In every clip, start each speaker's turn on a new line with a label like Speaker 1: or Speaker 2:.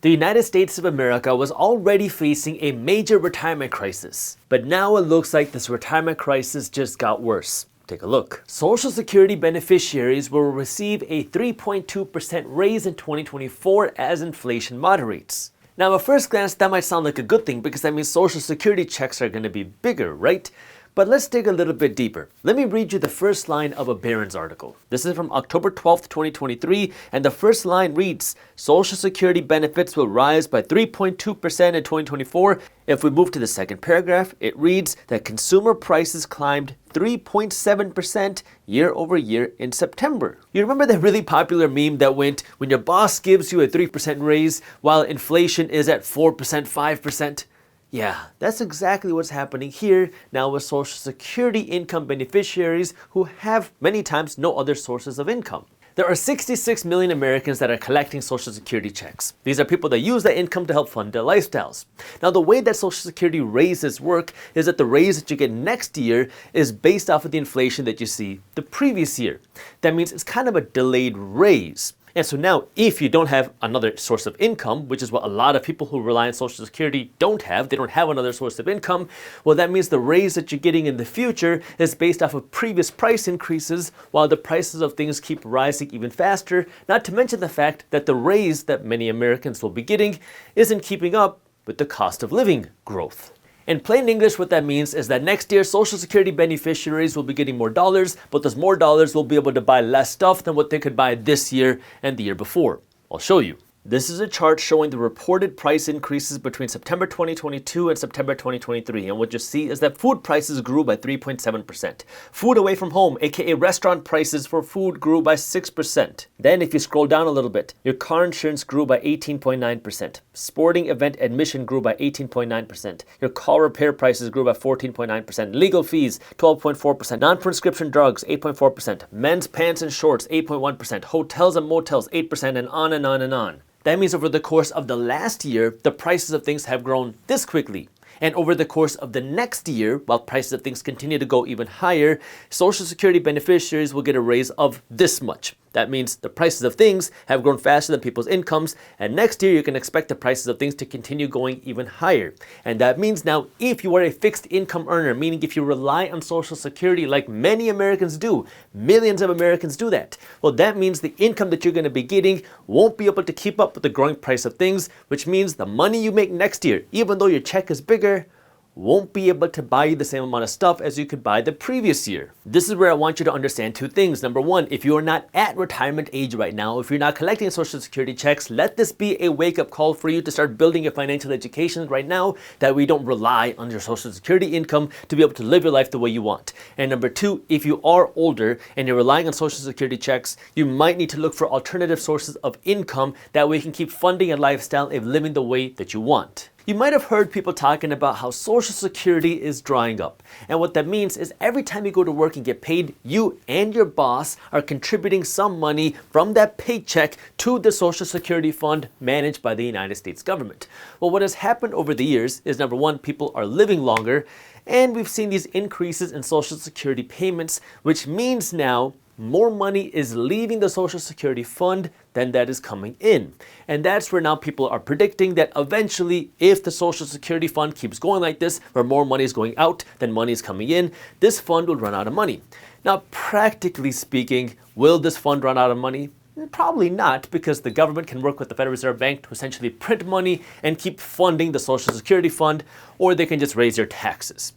Speaker 1: The United States of America was already facing a major retirement crisis, but now it looks like this retirement crisis just got worse. Take a look. Social Security beneficiaries will receive a 3.2% raise in 2024 as inflation moderates. Now, at first glance, that might sound like a good thing because that means Social Security checks are going to be bigger, right? But let's dig a little bit deeper. Let me read you the first line of a Barron's article. This is from October 12th, 2023, and the first line reads, Social Security benefits will rise by 3.2% in 2024. If we move to the second paragraph, it reads that consumer prices climbed 3.7% year over year in September. You remember that really popular meme that went, when your boss gives you a 3% raise while inflation is at 4%, 5%? Yeah, that's exactly what's happening here now with Social Security income beneficiaries who have many times no other sources of income. There are 66 million Americans that are collecting Social Security checks. These are people that use that income to help fund their lifestyles. Now, the way that Social Security raises work is that the raise that you get next year is based off of the inflation that you see the previous year. That means it's kind of a delayed raise. And so now, if you don't have another source of income, which is what a lot of people who rely on Social Security don't have, they don't have another source of income, well, that means the raise that you're getting in the future is based off of previous price increases, while the prices of things keep rising even faster, not to mention the fact that the raise that many Americans will be getting isn't keeping up with the cost of living growth. In plain English, what that means is that next year, Social Security beneficiaries will be getting more dollars, but those more dollars will be able to buy less stuff than what they could buy this year and the year before. I'll show you. This is a chart showing the reported price increases between September 2022 and September 2023. And what you see is that food prices grew by 3.7%. Food away from home, aka restaurant prices for food, grew by 6%. Then if you scroll down a little bit, your car insurance grew by 18.9%. Sporting event admission grew by 18.9%. Your car repair prices grew by 14.9%. Legal fees, 12.4%. Non-prescription drugs, 8.4%. Men's pants and shorts, 8.1%. Hotels and motels, 8%, and on and on and on. That means over the course of the last year, the prices of things have grown this quickly. And over the course of the next year, while prices of things continue to go even higher, Social Security beneficiaries will get a raise of this much. That means the prices of things have grown faster than people's incomes, and next year you can expect the prices of things to continue going even higher. And that means now if you are a fixed income earner, meaning if you rely on Social Security like many Americans do, millions of Americans do that, well, that means the income that you're going to be getting won't be able to keep up with the growing price of things, which means the money you make next year, even though your check is bigger, won't be able to buy you the same amount of stuff as you could buy the previous year. This is where I want you to understand two things. Number one, if you are not at retirement age right now, if you're not collecting Social Security checks, let this be a wake-up call for you to start building your financial education right now, that we don't rely on your Social Security income to be able to live your life the way you want. And number two, if you are older and you're relying on Social Security checks, you might need to look for alternative sources of income that way you can keep funding a lifestyle and living the way that you want. You might have heard people talking about how Social Security is drying up. And what that means is every time you go to work and get paid, you and your boss are contributing some money from that paycheck to the Social Security fund managed by the United States government. Well, what has happened over the years is, number one, people are living longer, and we've seen these increases in Social Security payments, which means now more money is leaving the Social Security fund than that is coming in. And that's where now people are predicting that eventually, if the Social Security fund keeps going like this, where more money is going out than money is coming in, this fund will run out of money. Now, practically speaking, will this fund run out of money? Probably not, because the government can work with the Federal Reserve Bank to essentially print money and keep funding the Social Security fund, or they can just raise their taxes.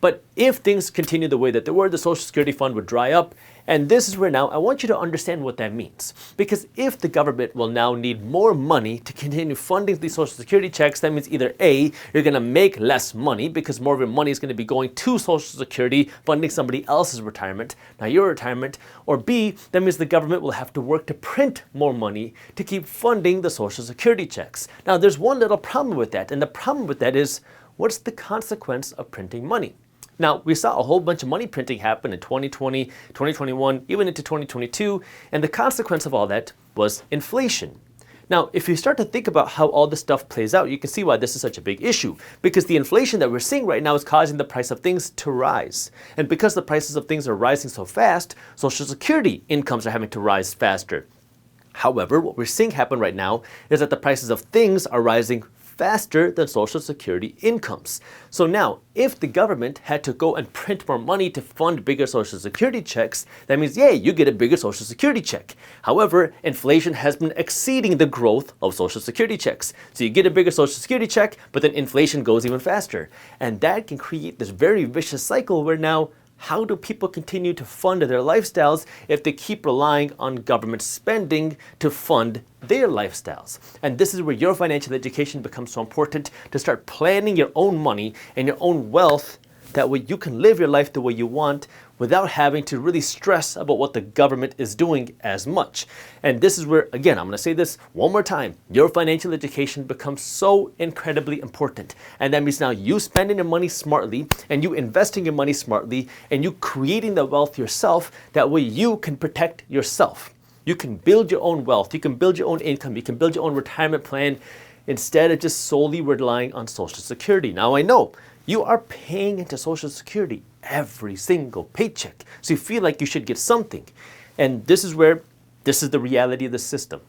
Speaker 1: But if things continue the way that they were, the Social Security fund would dry up. And this is where now I want you to understand what that means. Because if the government will now need more money to continue funding these Social Security checks, that means either A, you're going to make less money because more of your money is going to be going to Social Security, funding somebody else's retirement, not your retirement, or B, that means the government will have to work to print more money to keep funding the Social Security checks. Now, there's one little problem with that, and the problem with that is, what's the consequence of printing money? Now, we saw a whole bunch of money printing happen in 2020, 2021, even into 2022, and the consequence of all that was inflation. Now, if you start to think about how all this stuff plays out, you can see why this is such a big issue. Because the inflation that we're seeing right now is causing the price of things to rise. And because the prices of things are rising so fast, Social Security incomes are having to rise faster. However, what we're seeing happen right now is that the prices of things are rising faster than Social Security incomes. So now, if the government had to go and print more money to fund bigger Social Security checks, that means, yay, you get a bigger Social Security check. However, inflation has been exceeding the growth of Social Security checks. So you get a bigger Social Security check, but then inflation goes even faster. And that can create this very vicious cycle where now, how do people continue to fund their lifestyles if they keep relying on government spending to fund their lifestyles? And this is where your financial education becomes so important, to start planning your own money and your own wealth. That way you can live your life the way you want without having to really stress about what the government is doing as much. And this is where, again, I'm going to say this one more time, your financial education becomes so incredibly important. And that means now you spending your money smartly and you investing your money smartly and you creating the wealth yourself. That way you can protect yourself. You can build your own wealth. You can build your own income. You can build your own retirement plan instead of just solely relying on Social Security. Now I know you are paying into Social Security every single paycheck. So you feel like you should get something. And this is the reality of the system.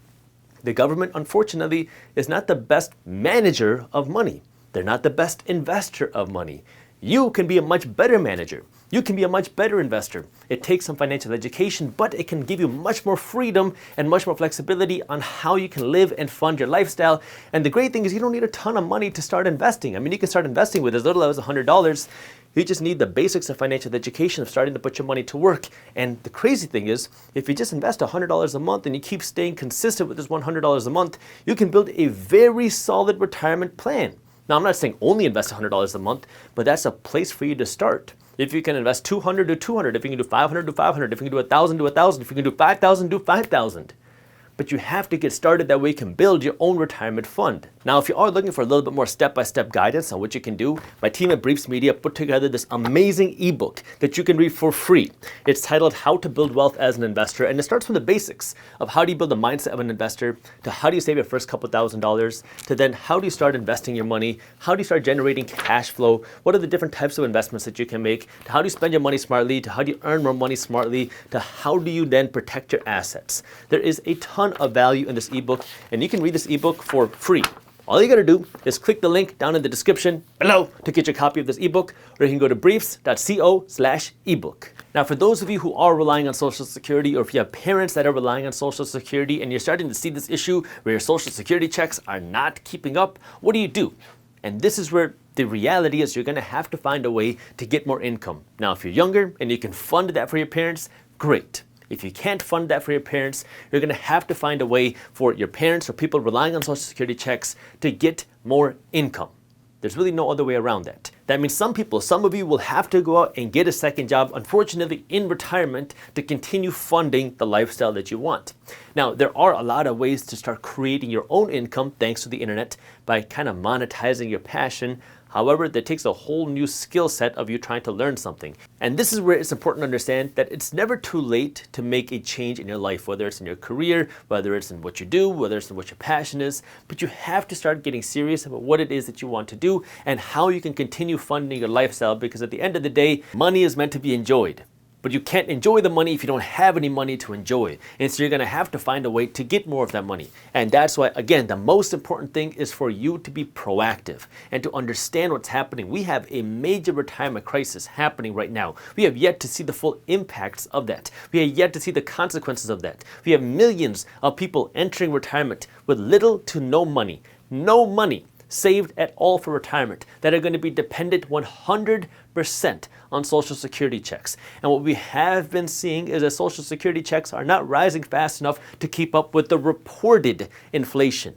Speaker 1: The government, unfortunately, is not the best manager of money. They're not the best investor of money. You can be a much better manager. You can be a much better investor. It takes some financial education, but it can give you much more freedom and much more flexibility on how you can live and fund your lifestyle. And the great thing is you don't need a ton of money to start investing. I mean, you can start investing with as little as $100. You just need the basics of financial education of starting to put your money to work. And the crazy thing is, if you just invest $100 a month and you keep staying consistent with this $100 a month, you can build a very solid retirement plan. Now, I'm not saying only invest $100 a month, but that's a place for you to start. If you can invest $200, do $200. If you can do $500, do $500. If you can do $1,000, do $1,000. If you can do $5,000, do $5,000. But you have to get started, that way you can build your own retirement fund. Now, if you are looking for a little bit more step-by-step guidance on what you can do, my team at Briefs Media put together this amazing ebook that you can read for free. It's titled How to Build Wealth as an Investor, and it starts from the basics of how do you build the mindset of an investor, to how do you save your first couple $1,000s, to then how do you start investing your money, how do you start generating cash flow, what are the different types of investments that you can make, to how do you spend your money smartly, to how do you earn more money smartly, to how do you then protect your assets. There is a ton of value in this ebook, and you can read this ebook for free. All you gotta do is click the link down in the description below to get your copy of this ebook, or you can go to briefs.co/ebook. Now, for those of you who are relying on Social Security, or if you have parents that are relying on Social Security and you're starting to see this issue where your Social Security checks are not keeping up, what do you do? And this is where the reality is you're gonna have to find a way to get more income. Now, if you're younger and you can fund that for your parents, great. If you can't fund that for your parents, you're going to have to find a way for your parents or people relying on Social Security checks to get more income. There's really no other way around that. That means some of you will have to go out and get a second job, unfortunately in retirement, to continue funding the lifestyle that you want. Now, there are a lot of ways to start creating your own income thanks to the internet by kind of monetizing your passion. However, that takes a whole new skill set of you trying to learn something. And this is where it's important to understand that it's never too late to make a change in your life, whether it's in your career, whether it's in what you do, whether it's in what your passion is. But you have to start getting serious about what it is that you want to do and how you can continue funding your lifestyle, because at the end of the day, money is meant to be enjoyed. But you can't enjoy the money if you don't have any money to enjoy. And so you're going to have to find a way to get more of that money. And that's why, again, the most important thing is for you to be proactive and to understand what's happening. We have a major retirement crisis happening right now. We have yet to see the full impacts of that. We have yet to see the consequences of that. We have millions of people entering retirement with little to no money saved at all for retirement, that are going to be dependent 100% on Social Security checks. And what we have been seeing is that Social Security checks are not rising fast enough to keep up with the reported inflation.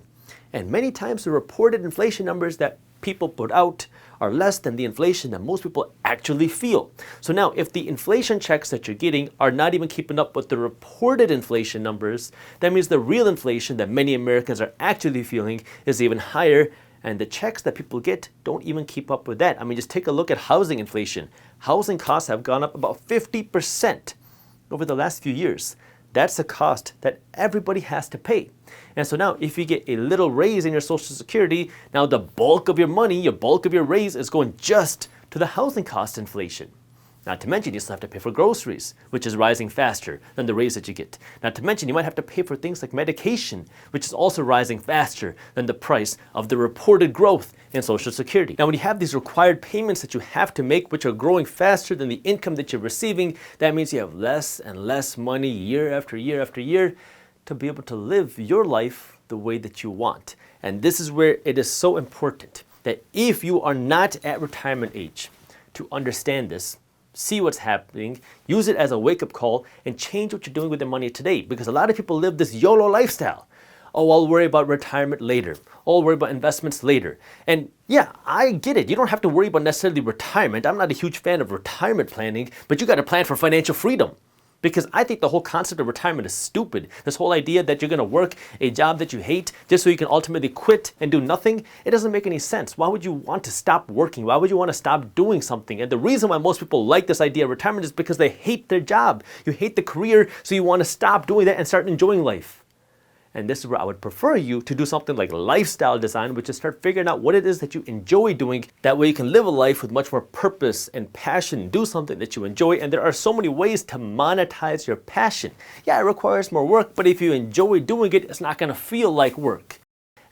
Speaker 1: And many times the reported inflation numbers that people put out are less than the inflation that most people actually feel. So now, if the inflation checks that you're getting are not even keeping up with the reported inflation numbers, that means the real inflation that many Americans are actually feeling is even higher. And the checks that people get don't even keep up with that. I mean, just take a look at housing inflation. Housing costs have gone up about 50% over the last few years. That's a cost that everybody has to pay. And so now, if you get a little raise in your Social Security, now the bulk of your money, your bulk of your raise is going just to the housing cost inflation. Not to mention you still have to pay for groceries, which is rising faster than the raise that you get. Not to mention you might have to pay for things like medication, which is also rising faster than the price of the reported growth in Social Security. Now, when you have these required payments that you have to make, which are growing faster than the income that you're receiving, that means you have less and less money year after year after year to be able to live your life the way that you want. And this is where it is so important that if you are not at retirement age, to understand this, see what's happening, use it as a wake-up call, and change what you're doing with the money today. Because a lot of people live this YOLO lifestyle. Oh, I'll worry about retirement later. Oh, I'll worry about investments later. And yeah, I get it. You don't have to worry about necessarily retirement. I'm not a huge fan of retirement planning, but you got to plan for financial freedom. Because I think the whole concept of retirement is stupid. This whole idea that you're going to work a job that you hate just so you can ultimately quit and do nothing, it doesn't make any sense. Why would you want to stop working? Why would you want to stop doing something? And the reason why most people like this idea of retirement is because they hate their job. You hate the career, so you want to stop doing that and start enjoying life. And this is where I would prefer you to do something like lifestyle design, which is start figuring out what it is that you enjoy doing. That way you can live a life with much more purpose and passion, do something that you enjoy. And there are so many ways to monetize your passion. Yeah, it requires more work, but if you enjoy doing it, it's not going to feel like work.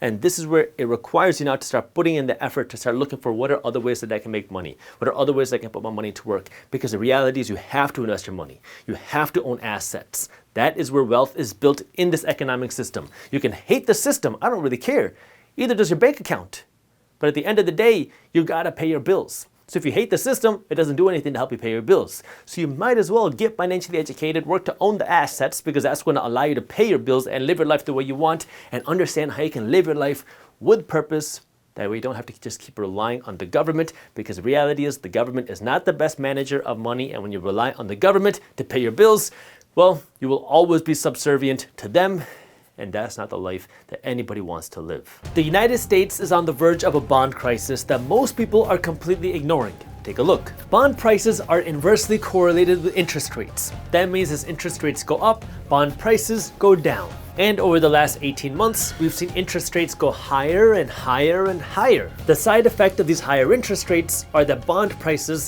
Speaker 1: And this is where it requires you now to start putting in the effort to start looking for what are other ways that I can make money? What are other ways that I can put my money to work? Because the reality is you have to invest your money. You have to own assets. That is where wealth is built in this economic system. You can hate the system. I don't really care. Either does your bank account. But at the end of the day, you got to pay your bills. So if you hate the system, it doesn't do anything to help you pay your bills. So you might as well get financially educated, work to own the assets, because that's going to allow you to pay your bills and live your life the way you want, and understand how you can live your life with purpose. That way you don't have to just keep relying on the government, because the reality is the government is not the best manager of money. And when you rely on the government to pay your bills, well, you will always be subservient to them. And that's not the life that anybody wants to live. The United States is on the verge of a bond crisis that most people are completely ignoring. Take a look. Bond prices are inversely correlated with interest rates. That means as interest rates go up, bond prices go down. And over the last 18 months, we've seen interest rates go higher and higher and higher. The side effect of these higher interest rates are that bond prices